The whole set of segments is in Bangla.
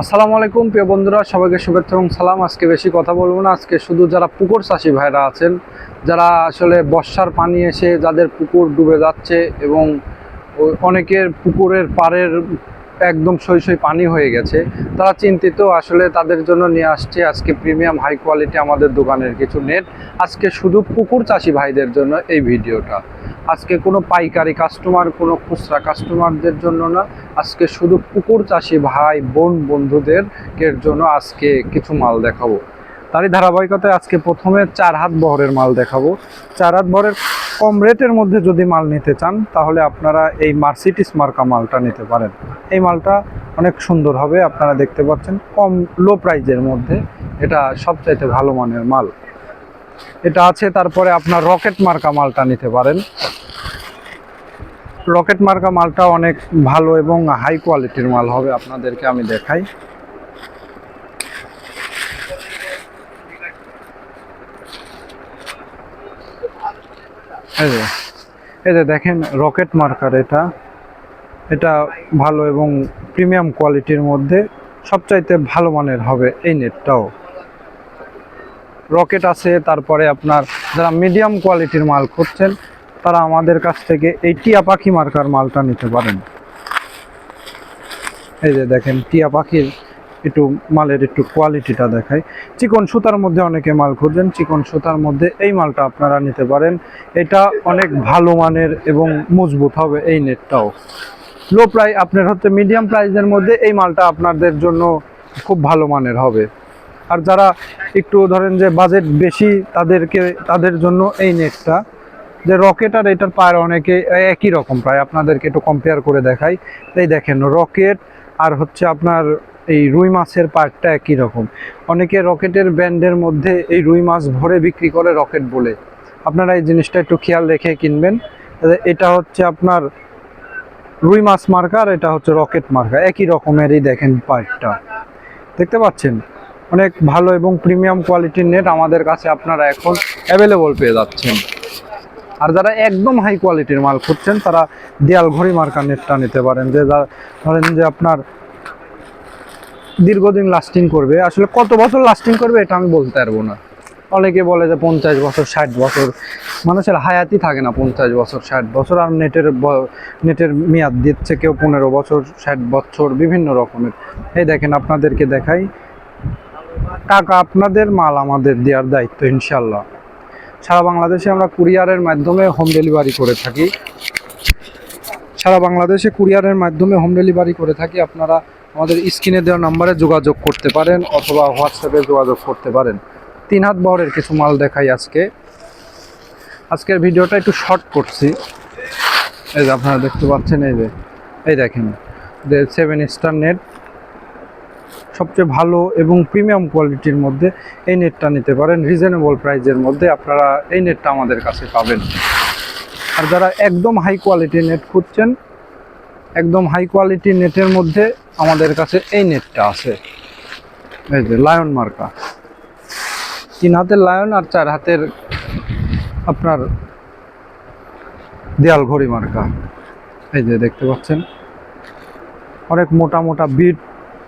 আসসালামু আলাইকুম প্রিয় বন্ধুরা, সবাইকে শুভেচ্ছা এবং সালাম। আজকে বেশি কথা বলবো না। আজকে শুধু যারা পুকুর চাষি ভাইরা আছেন, যারা আসলে বর্ষার পানি এসে যাদের পুকুর ডুবে যাচ্ছে এবং অনেকের পুকুরের পাড়ের একদম সই সই পানি হয়ে গেছে, তারা চিন্তিত। আসলে তাদের জন্য নিয়ে আসছে আজকে প্রিমিয়াম হাই কোয়ালিটি আমাদের দোকানের কিছু নেট। আজকে শুধু পুকুর চাষি ভাইদের জন্য এই ভিডিওটা। আজকে কোনো পাইকারি কাস্টমার, কোনো খুচরা কাস্টমারদের জন্য না, আজকে শুধু পুকুর চাষি ভাই বোন বন্ধুদের জন্য আজকে কিছু মাল দেখাবো। তারই ধারাবাহিকতায় আজকে প্রথমে 4 হাত বহরের মাল দেখাবো। 4 হাত বহরের কম রেটের মধ্যে যদি মাল নিতে চান, তাহলে আপনারা এই মার্সিডিজ মার্কা মালটা নিতে পারেন। এই মালটা অনেক সুন্দর হবে, আপনারা দেখতে পাচ্ছেন কম লো প্রাইজের মধ্যে এটা সবচাইতে ভালো মানের মাল এটা আছে। তারপরে আপনার রকেট মার্কা মালটা নিতে পারেন। রকেট মার্কা মালটা অনেক ভালো এবং হাই কোয়ালিটির মাল হবে, আপনাদেরকে আমি দেখাই। এই যে দেখেন রকেট মার্কার, এটা ভালো এবং প্রিমিয়াম কোয়ালিটির মধ্যে সবচাইতে ভালো মানের হবে এই নেটটাও। রকেট আছে। তারপরে আপনার যারা মিডিয়াম কোয়ালিটির মাল খুঁজছেন, তারা আমাদের কাছ থেকে এই টিয়া পাখি মার্কার মালটা নিতে পারেন। এই যে দেখেন টিয়া পাখির একটু মালের একটু কোয়ালিটিটা দেখায়। চিকন সুতার মধ্যে অনেকে মাল খুঁজছেন, চিকন সুতার মধ্যে এই মালটা আপনারা নিতে পারেন। এটা অনেক ভালো মানের এবং মজবুত হবে এই নেটটাও। লো প্রাইস আপনার হচ্ছে মিডিয়াম প্রাইসের মধ্যে এই মালটা আপনাদের জন্য খুব ভালো মানের হবে। আর যারা একটু ধরেন যে বাজেট বেশি, তাদের জন্য এই নেটটা, যে রকেট আর এটার পায়ের অনেকে একই রকম, প্রায় আপনাদেরকে একটু কম্পেয়ার করে দেখাই। এই দেখেন রকেট আর হচ্ছে আপনার এই রুই মাছের পার্টটা একই রকম। অনেকে রকেটের ব্যান্ডের মধ্যে এই রুই মাছ ভরে বিক্রি করে রকেট বলে, আপনারা এই জিনিসটা একটু খেয়াল রেখে কিনবেন। এটা হচ্ছে আপনার রুই মাছ মার্কা আর এটা হচ্ছে রকেট মার্কা, একই রকমেরই দেখেন পার্টটা দেখতে পাচ্ছেন। অনেক ভালো এবং প্রিমিয়াম কোয়ালিটির নেট আমাদের কাছে আপনারা এখন অ্যাভেলেবল পেয়ে যাচ্ছেন। আর যারা একদম হাই কোয়ালিটির মাল খুঁজছেন, তারা দেয়াল ঘড়ি মার্কা নেটটা নিতে পারেন। যে ধরেন যে আপনার দীর্ঘদিন লাস্টিং করবে। আসলে কত বছর লাস্টিং করবে এটা আমি বলতে পারবো না। অনেকে বলে যে 50 বছর 60 বছর, মানুষের হায়াতই থাকে না 50 বছর 60 বছর। আর নেটের মেয়াদ দিচ্ছে কেউ 15 বছর 60 বছর, বিভিন্ন রকমের। এই দেখেন আপনাদেরকে দেখাই। টাকা আপনাদের, মাল আমাদের দেওয়ার দায়িত্ব ইনশাল্লাহ। সারা বাংলাদেশে আমরা কুরিয়ারের মাধ্যমে হোম ডেলিভারি করে থাকি। আপনারা আমাদের স্ক্রিনে দেওয়া নাম্বারে যোগাযোগ করতে পারেন অথবা হোয়াটসঅ্যাপে যোগাযোগ করতে পারেন। 3 হাত বহরের কিছু মাল দেখাই আজকের ভিডিওটা একটু শর্ট করছি। এই যে আপনারা দেখতে পাচ্ছেন, এই দেখেন যে 7 স্টার নেট, সবচেয়ে ভালো এবং প্রিমিয়াম কোয়ালিটির মধ্যে এই নেটটা নিতে পারেন। রিজনেবল প্রাইজের মধ্যে আপনারা এই নেটটা আমাদের কাছে পাবেন। আর যারা একদম হাই কোয়ালিটির নেট খুঁজছেন, একদম হাই কোয়ালিটির নেটের মধ্যে আমাদের কাছে এই নেটটা আছে। এই যে লায়ন মার্কা, 3 হাতের লায়ন আর 4 হাতের আপনার দেয়াল ঘড়ি মার্কা। এই যে দেখতে পাচ্ছেন অনেক মোটা মোটা বিট,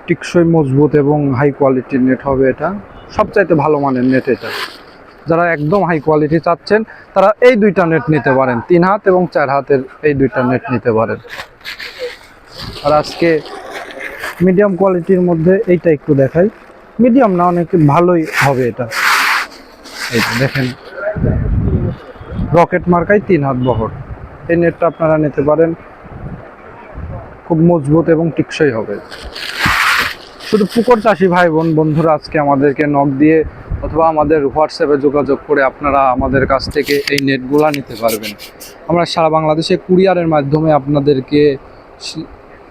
টিকসই, মজবুত এবং হাই কোয়ালিটির নেট হবে। এটা সবচাইতে ভালো মানের নেট। এটা যারা একদম হাই কোয়ালিটি চাচ্ছেন, তারা এই দুইটা নেট নিতে পারেন। 3 হাত এবং 4 হাতের এই দুইটা নেট নিতে পারেন। আর আজকে মিডিয়াম কোয়ালিটির মধ্যে এইটা একটু দেখাই। মিডিয়াম না, অনেক ভালোই হবে এটা। এই দেখেন রকেট মার্কায় 3 হাত বহর, এই নেটটা আপনারা নিতে পারেন। খুব মজবুত এবং টিকসই হবে। শুধু পুকুর চাষি ভাই বোন বন্ধুরা আজকে আমাদেরকে নক দিয়ে অথবা আমাদের হোয়াটসঅ্যাপে যোগাযোগ করে আপনারা আমাদের কাছ থেকে এই নেটগুলা নিতে পারবেন। আমরা সারা বাংলাদেশে কুরিয়ারের মাধ্যমে আপনাদেরকে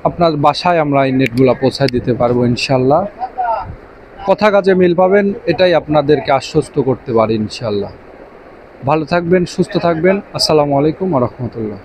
আপনার বাসায় আমরা এই নেটগুলা পৌঁছায় দিতে পারবো ইনশাল্লাহ। কথা কাজে মিল পাবেন, এটাই আপনাদেরকে আশ্বস্ত করতে পারি ইনশাল্লাহ। ভালো থাকবেন, সুস্থ থাকবেন। আসসালামু আলাইকুম ওয়া রাহমাতুল্লাহ।